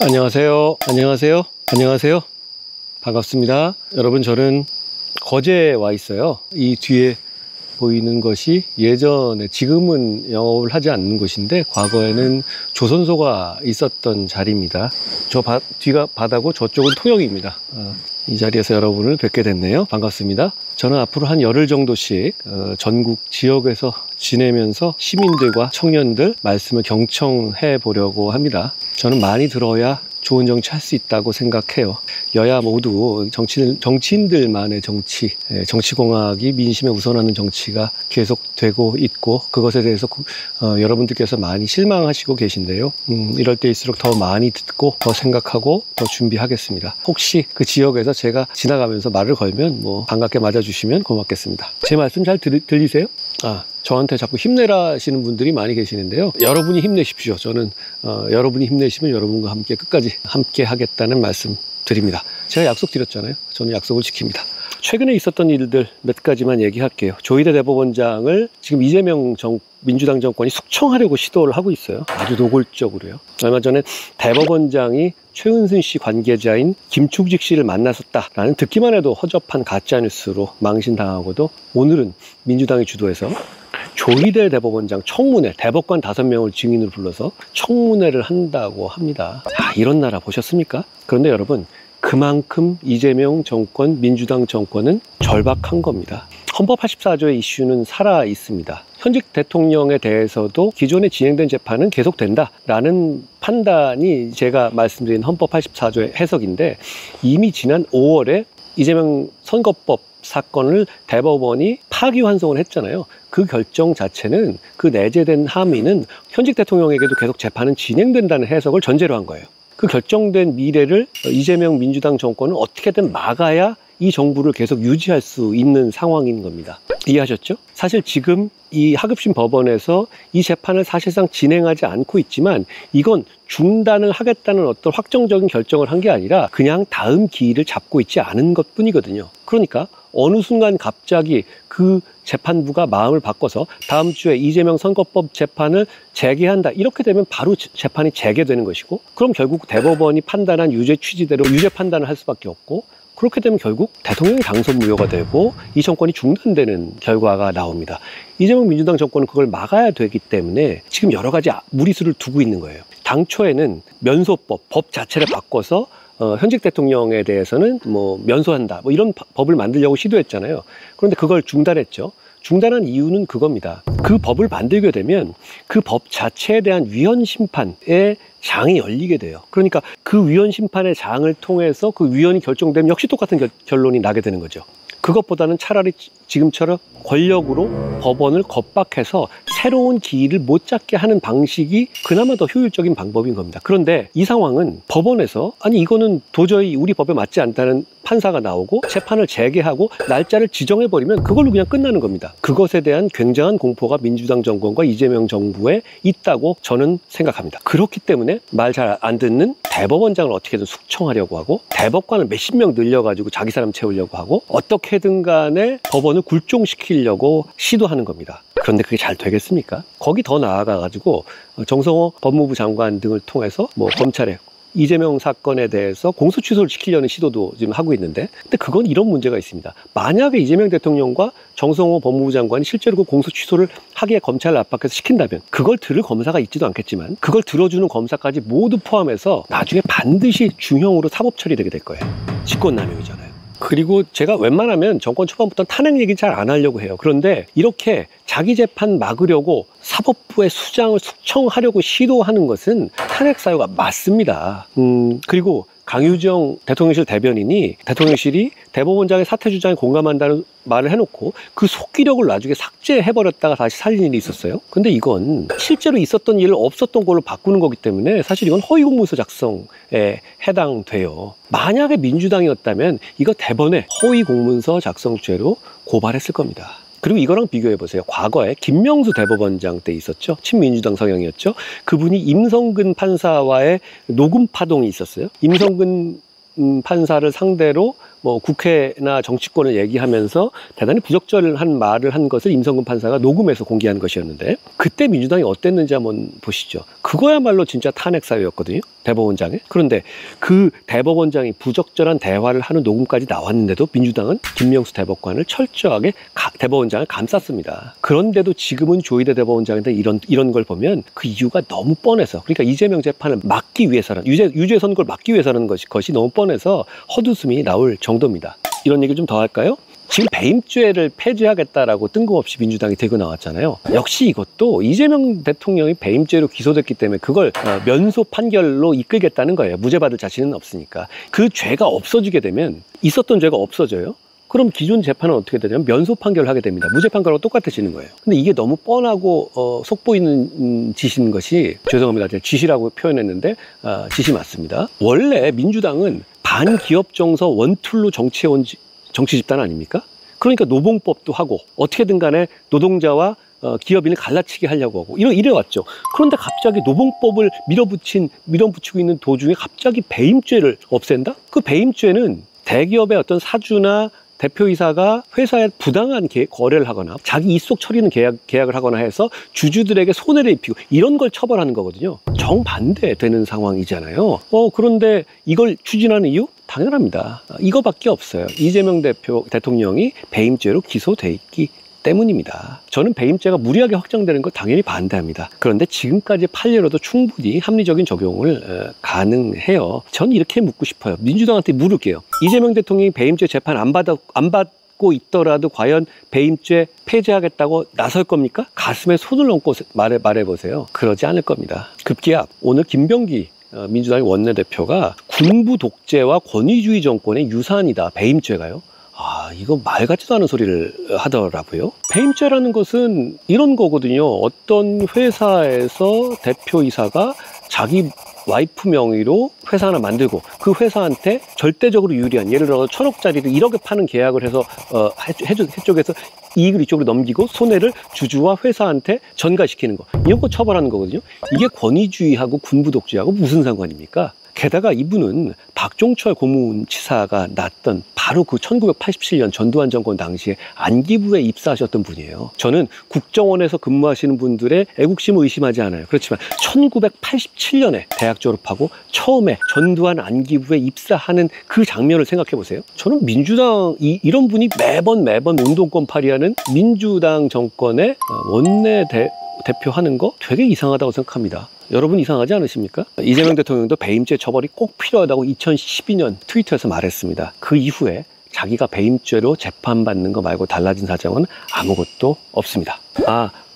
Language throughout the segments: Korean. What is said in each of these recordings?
안녕하세요. 안녕하세요. 안녕하세요. 반갑습니다. 여러분, 저는 거제에 와 있어요. 이 뒤에 보이는 것이 예전에, 지금은 영업을 하지 않는 곳인데 과거에는 조선소가 있었던 자리입니다. 저 뒤가 바다고 저쪽은 통영입니다. 이 자리에서 여러분을 뵙게 됐네요. 반갑습니다. 저는 앞으로 한 열흘 정도씩 전국 지역에서 지내면서 시민들과 청년들 말씀을 경청해 보려고 합니다. 저는 많이 들어야 좋은 정치 할 수 있다고 생각해요. 여야 모두 정치인들만의 정치공학이 민심에 우선하는 정치가 계속되고 있고, 그것에 대해서 여러분들께서 많이 실망하시고 계신데요. 이럴 때일수록 더 많이 듣고 더 생각하고 더 준비하겠습니다. 혹시 그 지역에서 제가 지나가면서 말을 걸면 반갑게 맞아주시면 고맙겠습니다. 제 말씀 잘 들리세요? 저한테 자꾸 힘내라 하시는 분들이 많이 계시는데요. 여러분이 힘내십시오. 저는 여러분이 힘내시면 여러분과 함께 끝까지 함께 하겠다는 말씀 드립니다. 제가 약속 드렸잖아요. 저는 약속을 지킵니다. 최근에 있었던 일들 몇 가지만 얘기할게요. 조희대 대법원장을 지금 이재명 민주당 정권이 숙청하려고 시도를 하고 있어요. 아주 노골적으로요. 얼마 전에 대법원장이 최은순 씨 관계자인 김충직 씨를 만났었다라는 듣기만 해도 허접한 가짜뉴스로 망신당하고도, 오늘은 민주당이 주도해서 조희대 대법원장 청문회, 대법관 5명을 증인으로 불러서 청문회를 한다고 합니다. 이런 나라 보셨습니까? 그런데 여러분, 그만큼 이재명 정권, 민주당 정권은 절박한 겁니다. 헌법 84조의 이슈는 살아 있습니다. 현직 대통령에 대해서도 기존에 진행된 재판은 계속된다라는 판단이 제가 말씀드린 헌법 84조의 해석인데, 이미 지난 5월에 이재명 선거법 사건을 대법원이 파기환송을 했잖아요. 그 결정 자체는, 그 내재된 함의는 현직 대통령에게도 계속 재판은 진행된다는 해석을 전제로 한 거예요. 그 결정된 미래를 이재명 민주당 정권은 어떻게든 막아야 이 정부를 계속 유지할 수 있는 상황인 겁니다. 이해하셨죠? 사실 지금 이 하급심 법원에서 이 재판을 사실상 진행하지 않고 있지만, 이건 중단을 하겠다는 어떤 확정적인 결정을 한 게 아니라 그냥 다음 기일을 잡고 있지 않은 것 뿐이거든요. 그러니까 어느 순간 갑자기 그 재판부가 마음을 바꿔서 다음 주에 이재명 선거법 재판을 재개한다, 이렇게 되면 바로 재판이 재개되는 것이고, 그럼 결국 대법원이 판단한 유죄 취지대로 유죄 판단을 할 수밖에 없고, 그렇게 되면 결국 대통령이 당선 무효가 되고 이 정권이 중단되는 결과가 나옵니다. 이재명 민주당 정권은 그걸 막아야 되기 때문에 지금 여러 가지 무리수를 두고 있는 거예요. 당초에는 법 자체를 바꿔서 현직 대통령에 대해서는 면소한다, 이런 법을 만들려고 시도했잖아요. 그런데 그걸 중단했죠. 중단한 이유는 그겁니다. 그 법을 만들게 되면 그 법 자체에 대한 위헌 심판의 장이 열리게 돼요. 그러니까 그 위헌 심판의 장을 통해서 그 위헌이 결정되면 역시 똑같은 결론이 나게 되는 거죠. 그것보다는 차라리 지금처럼 권력으로 법원을 겁박해서 새로운 기일을 못 잡게 하는 방식이 그나마 더 효율적인 방법인 겁니다. 그런데 이 상황은 법원에서 이거는 도저히 우리 법에 맞지 않다는 판사가 나오고 재판을 재개하고 날짜를 지정해버리면 그걸로 그냥 끝나는 겁니다. 그것에 대한 굉장한 공포가 민주당 정권과 이재명 정부에 있다고 저는 생각합니다. 그렇기 때문에 말 잘 안 듣는 대법원장을 어떻게든 숙청하려고 하고, 대법관을 몇십 명 늘려가지고 자기 사람 채우려고 하고, 어떻게든 간에 법원을 굴종시키려고 시도하는 겁니다. 그런데 그게 잘 되겠습니까? 거기 더 나아가가지고 정성호 법무부 장관 등을 통해서 검찰에 이재명 사건에 대해서 공소 취소를 시키려는 시도도 지금 하고 있는데, 근데 그건 이런 문제가 있습니다. 만약에 이재명 대통령과 정성호 법무부 장관이 실제로 그 공소 취소를 하기에 검찰을 압박해서 시킨다면, 그걸 들을 검사가 있지도 않겠지만 그걸 들어주는 검사까지 모두 포함해서 나중에 반드시 중형으로 사법 처리되게 될 거예요. 직권남용이잖아요. 그리고 제가 웬만하면 정권 초반부터 탄핵 얘기 잘 안 하려고 해요. 그런데 이렇게 자기 재판 막으려고 사법부의 수장을 숙청하려고 시도하는 것은 탄핵 사유가 맞습니다. 그리고 강유정 대통령실 대변인이 대통령실이 대법원장의 사퇴 주장에 공감한다는 말을 해놓고 그 속기록을 나중에 삭제해버렸다가 다시 살린 일이 있었어요. 근데 이건 실제로 있었던 일을 없었던 걸로 바꾸는 거기 때문에 사실 이건 허위공문서 작성에 해당돼요. 만약에 민주당이었다면 이거 대번에 허위공문서 작성죄로 고발했을 겁니다. 그리고 이거랑 비교해보세요. 과거에 김명수 대법원장 때 있었죠. 친민주당 성향이었죠. 그분이 임성근 판사와의 녹음 파동이 있었어요. 임성근 판사를 상대로 뭐 국회나 정치권을 얘기하면서 대단히 부적절한 말을 한 것을 임성근 판사가 녹음해서 공개한 것이었는데, 그때 민주당이 어땠는지 한번 보시죠. 그거야말로 진짜 탄핵 사유였거든요, 대법원장에. 그런데 그 대법원장이 부적절한 대화를 하는 녹음까지 나왔는데도 민주당은 김명수 대법관을 철저하게 대법원장을 감쌌습니다. 그런데도 지금은 조희대 대법원장인데 이런 걸 보면 그 이유가 너무 뻔해서, 그러니까 이재명 재판을 막기 위해서는, 유죄 선고를 막기 위해서는 것이 너무 뻔해서 헛웃음이 나올 정도입니다. 이런 얘기 좀 더 할까요? 지금 배임죄를 폐지하겠다라고 뜬금없이 민주당이 들고 나왔잖아요. 역시 이것도 이재명 대통령이 배임죄로 기소됐기 때문에 그걸 면소 판결로 이끌겠다는 거예요. 무죄받을 자신은 없으니까. 그 죄가 없어지게 되면, 있었던 죄가 없어져요. 그럼 기존 재판은 어떻게 되냐면 면소 판결을 하게 됩니다. 무죄 판결하고 똑같아지는 거예요. 근데 이게 너무 뻔하고 속보이는 짓인 것이, 죄송합니다, 제가 짓이라고 표현했는데 짓이 맞습니다. 원래 민주당은 반기업 정서 원툴로 정치해온 정치 집단 아닙니까? 그러니까 노봉법도 하고 어떻게든 간에 노동자와 기업인을 갈라치게 하려고 하고 이래왔죠. 그런데 갑자기 노봉법을 밀어붙이고 있는 도중에 갑자기 배임죄를 없앤다? 그 배임죄는 대기업의 어떤 사주나 대표이사가 회사에 부당한 거래를 하거나 자기 입속 처리는 계약을 하거나 해서 주주들에게 손해를 입히고 이런 걸 처벌하는 거거든요. 정반대되는 상황이잖아요. 그런데 이걸 추진하는 이유? 당연합니다. 이거밖에 없어요. 이재명 대통령이 배임죄로 기소돼 있기 때문입니다. 저는 배임죄가 무리하게 확정되는 걸 당연히 반대합니다. 그런데 지금까지 판례로도 충분히 합리적인 적용을 가능해요. 전 이렇게 묻고 싶어요. 민주당한테 물을게요. 이재명 대통령이 배임죄 재판 안 받고 있더라도 과연 배임죄 폐지하겠다고 나설 겁니까? 가슴에 손을 얹고 말해보세요. 그러지 않을 겁니다. 급기야 오늘 김병기 민주당의 원내대표가 군부 독재와 권위주의 정권의 유산이다, 배임죄가요. 이거 말 같지도 않은 소리를 하더라고요. 배임죄라는 것은 이런 거거든요. 어떤 회사에서 대표이사가 자기 와이프 명의로 회사 하나 만들고 그 회사한테 절대적으로 유리한, 예를 들어서 1,000억짜리를 1억에 파는 계약을 해서 해쪽에서 이익을 이쪽으로 넘기고 손해를 주주와 회사한테 전가시키는 거, 이런 거 처벌하는 거거든요. 이게 권위주의하고 군부독재하고 무슨 상관입니까? 게다가 이분은 박종철 고문치사가 났던 바로 그 1987년 전두환 정권 당시에 안기부에 입사하셨던 분이에요. 저는 국정원에서 근무하시는 분들의 애국심을 의심하지 않아요. 그렇지만 1987년에 대학 졸업하고 처음에 전두환 안기부에 입사하는 그 장면을 생각해 보세요. 저는 민주당 이런 분이 매번 운동권 발휘하는 민주당 정권의 대표하는 거 되게 이상하다고 생각합니다. 여러분 이상하지 않으십니까? 이재명 대통령도 배임죄 처벌이 꼭 필요하다고 2012년 트위터에서 말했습니다. 그 이후에 자기가 배임죄로 재판받는 거 말고 달라진 사정은 아무것도 없습니다.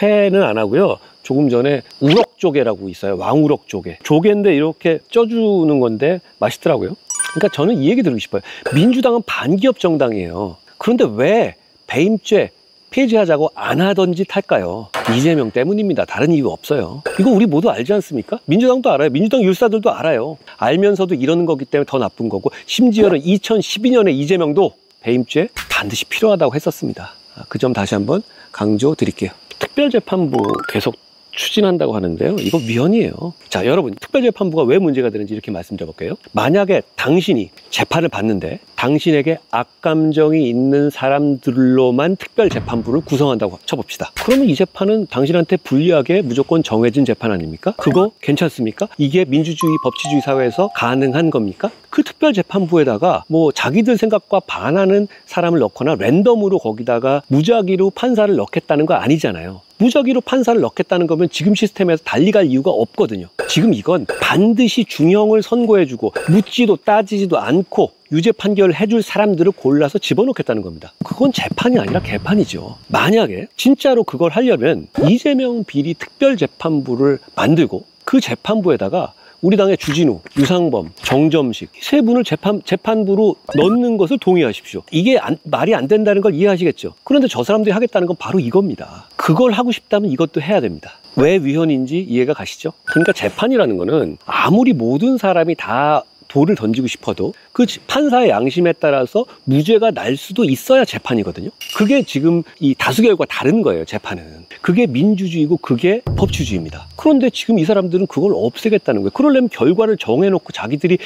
회는 안 하고요. 조금 전에 우럭조개라고 있어요. 왕우럭조개. 조개인데 이렇게 쪄주는 건데 맛있더라고요. 그러니까 저는 이 얘기 드리고 싶어요. 민주당은 반기업 정당이에요. 그런데 왜 배임죄 폐지하자고 안 하던 짓 할까요? 이재명 때문입니다. 다른 이유 없어요. 이거 우리 모두 알지 않습니까? 민주당도 알아요. 민주당 율사들도 알아요. 알면서도 이러는 거기 때문에 더 나쁜 거고, 심지어는 2012년에 이재명도 배임죄 반드시 필요하다고 했었습니다. 그 점 다시 한번 강조드릴게요. 특별재판부 계속 추진한다고 하는데요. 이거 위헌이에요. 자, 여러분, 특별재판부가 왜 문제가 되는지 이렇게 말씀드려볼게요. 만약에 당신이 재판을 받는데 당신에게 악감정이 있는 사람들로만 특별재판부를 구성한다고 쳐봅시다. 그러면 이 재판은 당신한테 불리하게 무조건 정해진 재판 아닙니까? 그거 괜찮습니까? 이게 민주주의, 법치주의 사회에서 가능한 겁니까? 그 특별재판부에다가 뭐 자기들 생각과 반하는 사람을 넣거나 랜덤으로 거기다가 무작위로 판사를 넣겠다는 거 아니잖아요. 무작위로 판사를 넣겠다는 거면 지금 시스템에서 달리 갈 이유가 없거든요. 지금 이건 반드시 중형을 선고해주고 묻지도 따지지도 않고 유죄 판결을 해줄 사람들을 골라서 집어넣겠다는 겁니다. 그건 재판이 아니라 개판이죠. 만약에 진짜로 그걸 하려면 이재명 비리 특별재판부를 만들고 그 재판부에다가 우리 당의 주진우, 유상범, 정점식 세 분을 재판부로 넣는 것을 동의하십시오. 이게 말이 안 된다는 걸 이해하시겠죠. 그런데 저 사람들이 하겠다는 건 바로 이겁니다. 그걸 하고 싶다면 이것도 해야 됩니다. 왜 위헌인지 이해가 가시죠? 그러니까 재판이라는 거는 아무리 모든 사람이 다 돌을 던지고 싶어도 그 판사의 양심에 따라서 무죄가 날 수도 있어야 재판이거든요. 그게 지금 이 다수결과 다른 거예요, 재판은. 그게 민주주의고 그게 법치주의입니다. 그런데 지금 이 사람들은 그걸 없애겠다는 거예요. 그러려면 결과를 정해놓고 자기들이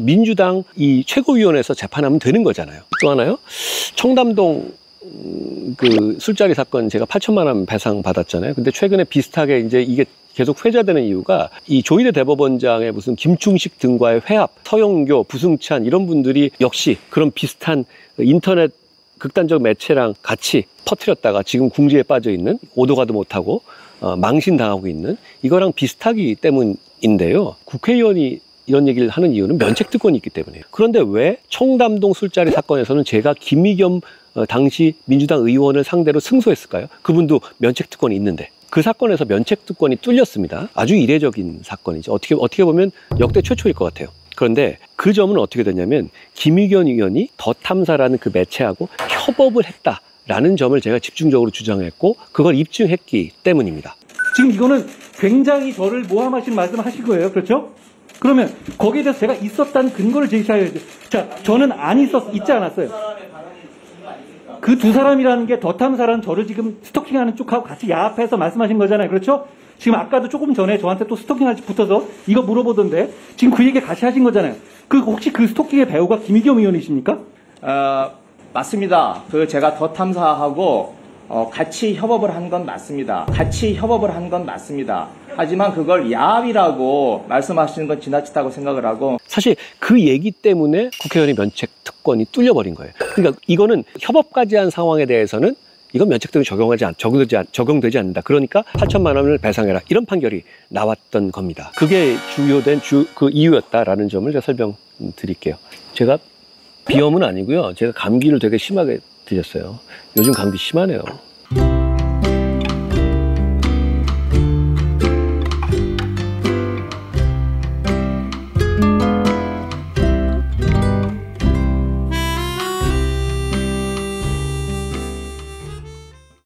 민주당 이 최고위원회에서 재판하면 되는 거잖아요. 또 하나요? 청담동 그 술자리 사건 제가 8천만 원 배상 받았잖아요. 근데 최근에 비슷하게 이제 이게 계속 회자되는 이유가 이 조희대 대법원장의 무슨 김충식 등과의 회합, 서영교, 부승찬 이런 분들이 역시 그런 비슷한 인터넷 극단적 매체랑 같이 퍼뜨렸다가 지금 궁지에 빠져 있는, 오도 가도 못하고 망신당하고 있는 이거랑 비슷하기 때문인데요. 국회의원이 이런 얘기를 하는 이유는 면책특권이 있기 때문이에요. 그런데 왜 청담동 술자리 사건에서는 제가 김의겸 당시 민주당 의원을 상대로 승소했을까요? 그분도 면책특권이 있는데. 그 사건에서 면책특권이 뚫렸습니다. 아주 이례적인 사건이죠. 어떻게 보면 역대 최초일 것 같아요. 그런데 그 점은 어떻게 됐냐면 김의겸 의원이 더 탐사라는 그 매체하고 협업을 했다라는 점을 제가 집중적으로 주장했고 그걸 입증했기 때문입니다. 지금 이거는 굉장히 저를 모함하신 말씀을 하신 거예요. 그렇죠? 그러면 거기에 대해서 제가 있었다는 근거를 제시해야죠. 자, 저는 있지 않았어요. 그 두 사람이라는 게 더 탐사라는 저를 지금 스토킹하는 쪽하고 같이 야합해서 말씀하신 거잖아요. 그렇죠? 지금 아까도 조금 전에 저한테 또 스토킹하지 붙어서 이거 물어보던데 지금 그 얘기 같이 하신 거잖아요. 혹시 그 스토킹의 배우가 김의겸 의원이십니까? 맞습니다. 제가 더 탐사하고 같이 협업을 한 건 맞습니다. 하지만 그걸 야합이라고 말씀하시는 건 지나치다고 생각을 하고 사실 그 얘기 때문에 국회의원의 면책특권이 뚫려버린 거예요. 그러니까 이거는 협업까지 한 상황에 대해서는 이건 면책특권이 적용되지 않는다. 그러니까 8천만 원을 배상해라. 이런 판결이 나왔던 겁니다. 그게 주요된 그 이유였다라는 점을 제가 설명드릴게요. 제가 비염은 아니고요. 제가 감기를 되게 심하게 드셨어요. 요즘 감기 심하네요.